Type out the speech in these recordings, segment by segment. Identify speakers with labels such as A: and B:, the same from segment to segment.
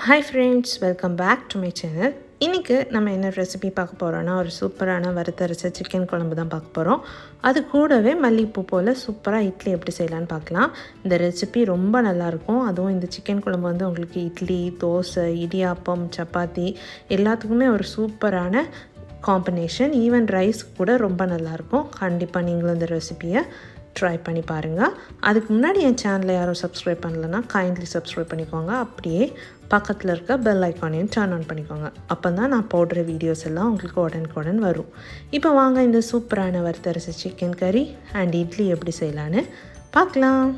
A: Hi friends, welcome back to my channel. இன்றைக்கி நம்ம என்ன ரெசிபி பார்க்க போகிறோன்னா ஒரு சூப்பரான வறுத்தரைச்ச சிக்கன் குழம்பு தான் பார்க்க போகிறோம். அது கூடவே மல்லிகைப்பூ போல் சூப்பராக இட்லி எப்படி செய்யலான்னு பார்க்கலாம். இந்த ரெசிபி ரொம்ப நல்லாயிருக்கும். அதுவும் இந்த சிக்கன் குழம்பு வந்து உங்களுக்கு இட்லி, தோசை, இடியாப்பம், சப்பாத்தி எல்லாத்துக்குமே ஒரு சூப்பரான காம்பினேஷன். ஈவன் ரைஸ் கூட ரொம்ப நல்லாயிருக்கும். கண்டிப்பாக நீங்களும் இந்த ரெசிபியை ட்ரை பண்ணி பாருங்கள். அதுக்கு முன்னாடி என் சேனலை யாரும் சப்ஸ்கிரைப் பண்ணலைன்னா கைண்ட்லி சப்ஸ்கிரைப் பண்ணிக்கோங்க. அப்படியே பக்கத்தில் இருக்க பெல் ஐக்கானையும் டர்ன் ஆன் பண்ணிக்கோங்க. அப்போ தான் நான் போடுற வீடியோஸ் எல்லாம் உங்களுக்கு உடனுக்குடன் வரும். இப்போ வாங்க இந்த சூப்பரான வறுத்தரைச்ச சிக்கன் கறி அண்ட் இட்லி எப்படி செய்யலான்னு பார்க்கலாம்.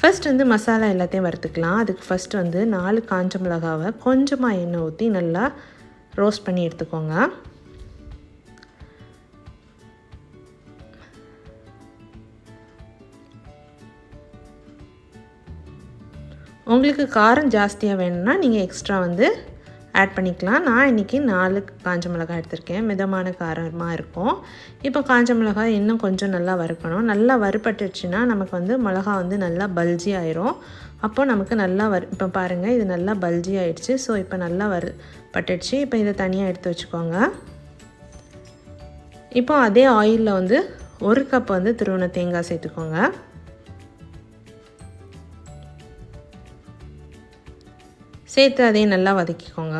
A: ஃபஸ்ட் வந்து மசாலா எல்லாத்தையும் வறுத்துக்கலாம். அதுக்கு ஃபஸ்ட் வந்து 4 காஞ்ச மிளகாவை கொஞ்சமாக எண்ணெய் ஊற்றி நல்லா ரோஸ்ட் பண்ணி எடுத்துக்கோங்க. உங்களுக்கு காரம் ஜாஸ்தியாக வேணும்னா நீங்கள் எக்ஸ்ட்ரா வந்து ஆட் பண்ணிக்கலாம். நான் இன்றைக்கி 4 காஞ்ச மிளகாய் எடுத்திருக்கேன். மிதமான காரமாக இருக்கும். இப்போ காஞ்ச மிளகாய் இன்னும் கொஞ்சம் நல்லா வறுக்கணும். நல்லா வறுபட்டுச்சுன்னா நமக்கு வந்து மிளகா வந்து நல்லா பல்ஜி ஆயிரும். அப்போது நமக்கு நல்லா இப்போ பாருங்கள், இது நல்லா பல்ஜி ஆகிடுச்சு. ஸோ இப்போ நல்லா பட்டுடுச்சு. இப்போ இதை தனியாக எடுத்து வச்சுக்கோங்க. இப்போ அதே ஆயிலில் வந்து 1 கப் வந்து துருவின தேங்காய் சேர்த்துக்கோங்க. சேர்த்து அதையும் நல்லா வதக்கிக்கோங்க.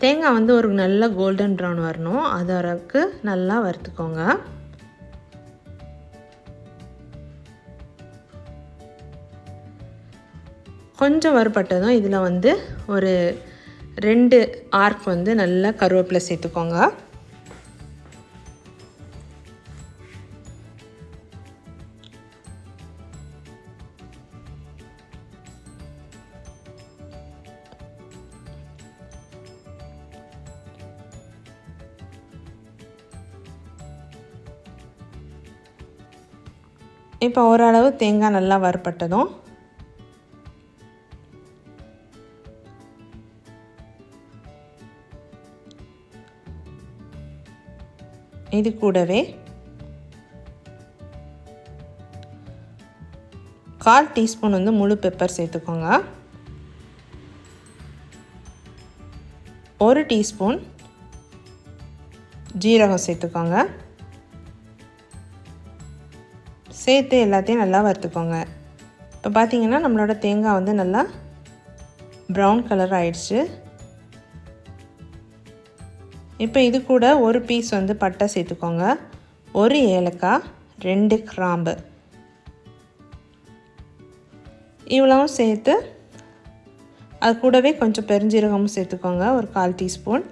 A: தேங்காய் வந்து ஒரு நல்ல கோல்டன் ப்ரௌன் வரணும். அது வரைக்கு நல்லா வறுத்துக்கோங்க. கொஞ்சம் வறுபட்டதும் இதில் வந்து ஒரு 2 ஆர்க் வந்து நல்லா கருவேப்பிலை சேர்த்துக்கோங்க. இப்போ ஓரளவு தேங்காய் நல்லா வறுபட்டதும் இது கூடவே 1/4 டீஸ்பூன் வந்து முழு பெப்பர் சேர்த்துக்கோங்க. 1 டீஸ்பூன் ஜீரகம் சேர்த்துக்கோங்க. சேர்த்து எல்லாத்தையும் நல்லா வறுத்துக்கோங்க. இப்போ பார்த்திங்கன்னா நம்மளோட தேங்காய் வந்து நல்லா ப்ரௌன் கலர் ஆயிடுச்சு. இப்போ இது கூட ஒரு பீஸ் வந்து பட்டை சேர்த்துக்கோங்க. 1 ஏலக்காய், 2 கிராம்பு, இவ்வளவும் சேர்த்து அது கூடவே கொஞ்சம் பெருஞ்சீரகமும் சேர்த்துக்கோங்க. ஒரு 1/4 டீஸ்பூன்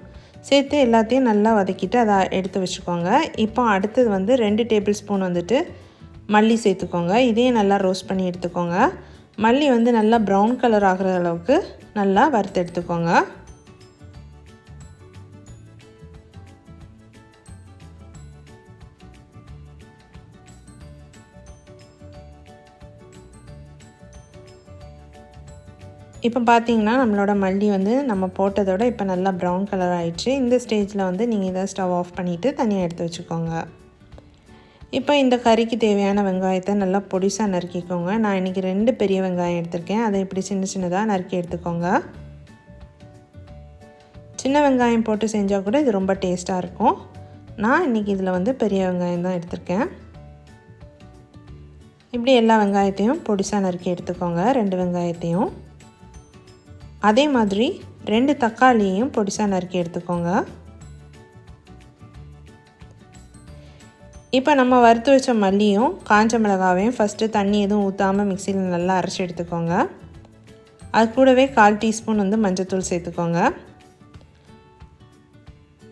A: சேர்த்து எல்லாத்தையும் நல்லா வதக்கிட்டு அதை எடுத்து வச்சுக்கோங்க. இப்போ அடுத்தது வந்து 2 டேபிள் ஸ்பூன் வந்துட்டு மல்லி சேர்த்துக்கோங்க. இதையும் நல்லா ரோஸ்ட் பண்ணி எடுத்துக்கோங்க. மல்லி வந்து நல்லா ப்ரௌன் கலர் ஆகிற அளவுக்கு நல்லா வறுத்து எடுத்துக்கோங்க. இப்போ பார்த்தீங்கன்னா நம்மளோட மல்லி வந்து நம்ம போட்டதோட இப்போ நல்லா ப்ரௌன் கலர் ஆயிடுச்சு. இந்த ஸ்டேஜில் வந்து நீங்கள் இதை ஸ்டவ் ஆஃப் பண்ணிவிட்டு தனியாக எடுத்து வச்சுக்கோங்க. இப்போ இந்த கறிக்கு தேவையான வெங்காயத்தை நல்லா பொடிசாக நறுக்கிக்கோங்க. நான் இன்றைக்கி 2 பெரிய வெங்காயம் எடுத்திருக்கேன். அதை இப்படி சின்ன சின்னதாக நறுக்கி எடுத்துக்கோங்க. சின்ன வெங்காயம் போட்டு செஞ்சால் கூட இது ரொம்ப டேஸ்ட்டாக இருக்கும். நான் இன்றைக்கி இதில் வந்து பெரிய வெங்காயம் தான் எடுத்திருக்கேன். இப்படி எல்லா வெங்காயத்தையும் பொடிசாக நறுக்கி எடுத்துக்கோங்க. 2 வெங்காயத்தையும் அதே மாதிரி 2 தக்காளியையும் பொடிசாக நறுக்கி எடுத்துக்கோங்க. இப்போ நம்ம வறுத்து வச்ச மல்லியும் காஞ்ச மிளகாவையும் ஃபஸ்ட்டு தண்ணி எதுவும் ஊற்றாமல் மிக்சியில் நல்லா அரைச்சி எடுத்துக்கோங்க. அது கூடவே 1/4 டீஸ்பூன் வந்து மஞ்சள்தூள் சேர்த்துக்கோங்க.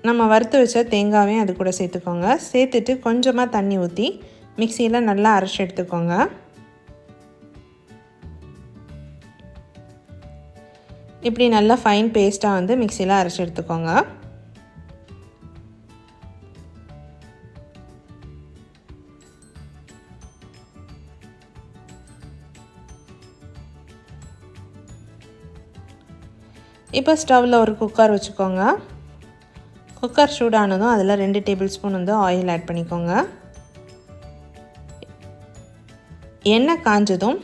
A: நம்ம வறுத்து வச்ச தேங்காவையும் அது கூட சேர்த்துக்கோங்க. சேர்த்துட்டு கொஞ்சமாக தண்ணி ஊற்றி மிக்சியில் நல்லா அரைச்சி எடுத்துக்கோங்க. இப்படி நல்லா ஃபைன் பேஸ்ட்டாக வந்து மிக்சியில் அரைச்சி எடுத்துக்கோங்க. இப்போ ஸ்டவ்வில் ஒரு குக்கர் வச்சுக்கோங்க. குக்கர் சூடானதும் அதில் 2 டேபிள் ஸ்பூன் வந்து ஆயில் ஆட் பண்ணிக்கோங்க. எண்ணெய் காஞ்சதும்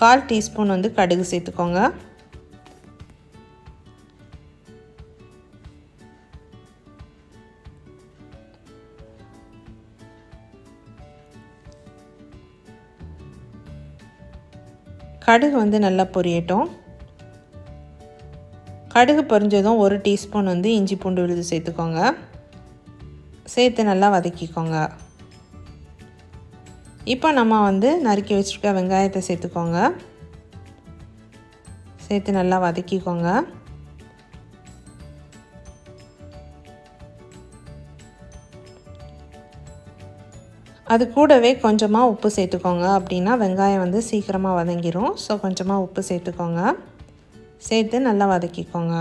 A: 1/4 டீஸ்பூன் வந்து கடுகு சேர்த்துக்கோங்க. கடுகு வந்து நல்லா பொரியட்டும். கடுகு பொரிஞ்சதும் 1 டீஸ்பூன் வந்து இஞ்சி பூண்டு விழுது சேர்த்துக்கோங்க. சேர்த்து நல்லா வதக்கிக்கோங்க. இப்போ நம்ம வந்து நறுக்கி வச்சுருக்க வெங்காயத்தை சேர்த்துக்கோங்க. சேர்த்து நல்லா வதக்கிக்கோங்க. அது கூடவே கொஞ்சமாக உப்பு சேர்த்துக்கோங்க. அப்படின்னா வெங்காயம் வந்து சீக்கிரமாக வதங்கிடும். ஸோ கொஞ்சமாக உப்பு சேர்த்துக்கோங்க. சேர்த்து நல்லா வதக்கிக்கோங்க.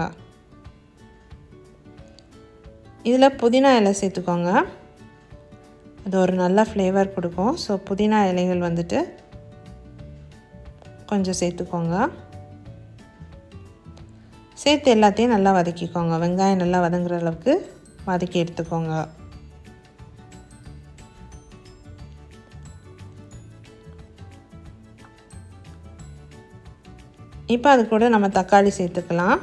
A: இதில் புதினா இலை சேர்த்துக்கோங்க. அது ஒரு நல்ல ஃப்ளேவர் கொடுக்கும். ஸோ புதினா இலைகள் வந்துட்டு கொஞ்சம் சேர்த்துக்கோங்க. சேர்த்து எல்லாத்தையும் நல்லா வதக்கிக்கோங்க. வெங்காயம் நல்லா வதங்குற அளவுக்கு வதக்கி எடுத்துக்கோங்க. இப்போ அது கூட நம்ம தக்காளி சேர்த்துக்கலாம்.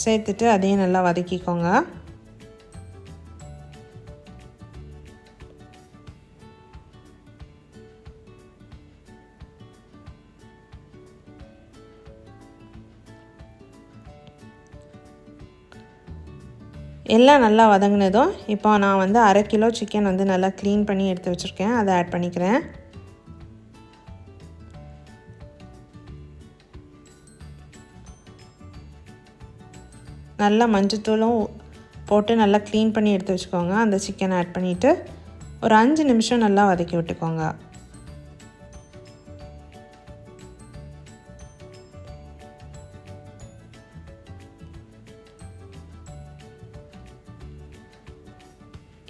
A: சேர்த்துட்டு அதையும் நல்லா வதக்கிக்கோங்க. எல்லாம் நல்லா வதங்கினதும் இப்போ நான் வந்து 1/2 கிலோ சிக்கன் வந்து நல்லா க்ளீன் பண்ணி எடுத்து வச்சுருக்கேன். அதை ஆட் பண்ணிக்கிறேன். நல்லா மஞ்சத்தூளும் போட்டு நல்லா க்ளீன் பண்ணி எடுத்து வச்சுக்கோங்க. அந்த சிக்கனை ஆட் பண்ணிவிட்டு ஒரு 5 நிமிஷம் நல்லா வதக்கி விட்டுக்கோங்க.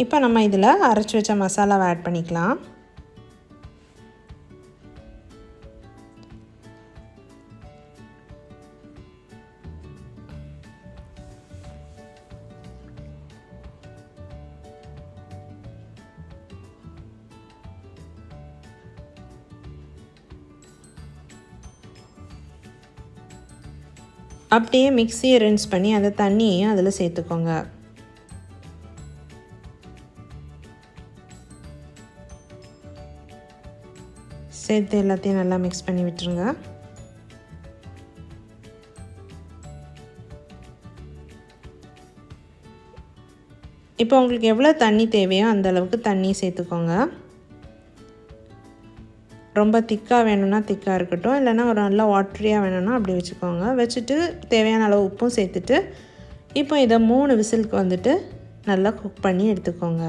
A: இப்போ நம்ம இதில் அரைச்சி வச்ச மசாலாவை ஆட் பண்ணிக்கலாம். அப்படியே மிக்ஸியை ரின்ஸ் பண்ணி அந்த தண்ணியையும் அதில் சேர்த்துக்கோங்க. சேர்த்து எல்லாத்தையும் நல்லா மிக்ஸ் பண்ணி விட்டுருங்க. இப்போ உங்களுக்கு எவ்வளோ தண்ணி தேவையோ அந்த அளவுக்கு தண்ணி சேர்த்துக்கோங்க. ரொம்ப திக்காக வேணும்னா திக்காக இருக்கட்டும், இல்லைன்னா ஒரு நல்லா வாட்டரியாக வேணும்னா அப்படி வச்சுக்கோங்க. வச்சுட்டு தேவையான அளவு உப்பும் சேர்த்துட்டு இப்போ இதை 3 விசிலுக்கு வந்துட்டு நல்லா குக் பண்ணி எடுத்துக்கோங்க.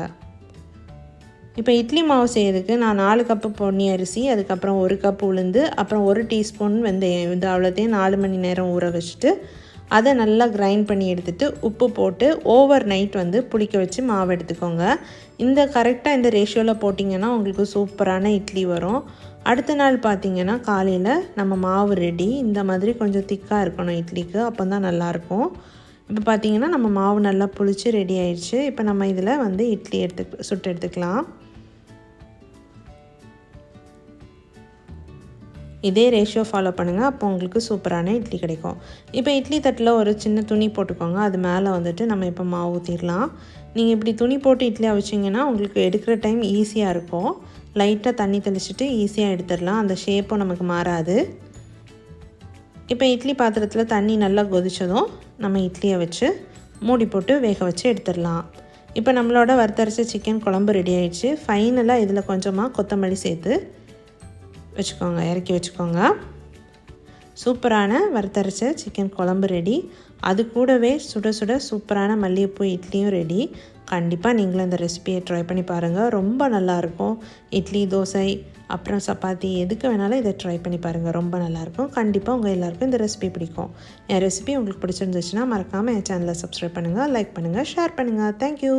A: இப்போ இட்லி மாவு செய்யறதுக்கு நான் 4 கப்பு பொன்னி அரிசி, அதுக்கப்புறம் 1 கப் உளுந்து, அப்புறம் 1 டீஸ்பூன் வெந்தயம், இது அவ்வளோத்தையும் 4 மணி நேரம் ஊற வச்சுட்டு அதை நல்லா கிரைண்ட் பண்ணி எடுத்துகிட்டு உப்பு போட்டு ஓவர் நைட் வந்து புளிக்க வச்சு மாவு எடுத்துக்கோங்க. இந்த கரெக்டாக இந்த ரேஷியோவில் போட்டிங்கன்னா உங்களுக்கு சூப்பரான இட்லி வரும். அடுத்த நாள் பார்த்திங்கன்னா காலையில் நம்ம மாவு ரெடி. இந்த மாதிரி கொஞ்சம் திக்காக இருக்கணும் இட்லிக்கு, அப்போ தான் நல்லாயிருக்கும். இப்போ பார்த்திங்கன்னா நம்ம மாவு நல்லா புளிச்சு ரெடி ஆயிடுச்சு. இப்போ நம்ம இதில் வந்து இட்லி சுட்டு எடுத்துக்கலாம். இதே ரேஷியோ ஃபாலோ பண்ணுங்கள், அப்போ உங்களுக்கு சூப்பரான இட்லி கிடைக்கும். இப்போ இட்லி தட்டில் ஒரு சின்ன துணி போட்டுக்கோங்க. அது மேலே வந்துட்டு நம்ம இப்போ மாவு ஊற்றிடலாம். நீங்கள் இப்படி துணி போட்டு இட்லி அவிச்சிங்கன்னா உங்களுக்கு எடுக்கிற டைம் ஈஸியாக இருக்கும். லைட்டாக தண்ணி தெளிச்சுட்டு ஈஸியாக எடுத்துடலாம். அந்த ஷேப்பும் நமக்கு மாறாது. இப்போ இட்லி பாத்திரத்தில் தண்ணி நல்லா கொதிச்சதும் நம்ம இட்லியை வச்சு மூடி போட்டு வேக வச்சு எடுத்துடலாம். இப்போ நம்மளோட வறுத்தரைச்ச சிக்கன் குழம்பு ரெடி ஆயிடுச்சு. ஃபைனலாக இதில் கொஞ்சமாக கொத்தமல்லி சேர்த்து வச்சுக்கோங்க, இறக்கி வச்சுக்கோங்க. சூப்பரான வறுத்தரைச்ச சிக்கன் குழம்பு ரெடி. அது கூடவே சுட சுட சூப்பரான மல்லிகைப்பூ இட்லியும் ரெடி. கண்டிப்பாக நீங்களும் இந்த ரெசிபியை ட்ரை பண்ணி பாருங்கள். ரொம்ப நல்லாயிருக்கும். இட்லி, தோசை, அப்புறம் சப்பாத்தி எதுக்கு வேணாலும் இதை ட்ரை பண்ணி பாருங்கள். ரொம்ப நல்லாயிருக்கும். கண்டிப்பாக உங்கள் எல்லாருக்கும் இந்த ரெசிபி பிடிக்கும். என் ரெசிபி உங்களுக்கு பிடிச்சிருந்துச்சுன்னா மறக்காமல் என் சேனலை சப்ஸ்கிரைப் பண்ணுங்கள், லைக் பண்ணுங்கள், ஷேர் பண்ணுங்கள். தேங்க்யூ.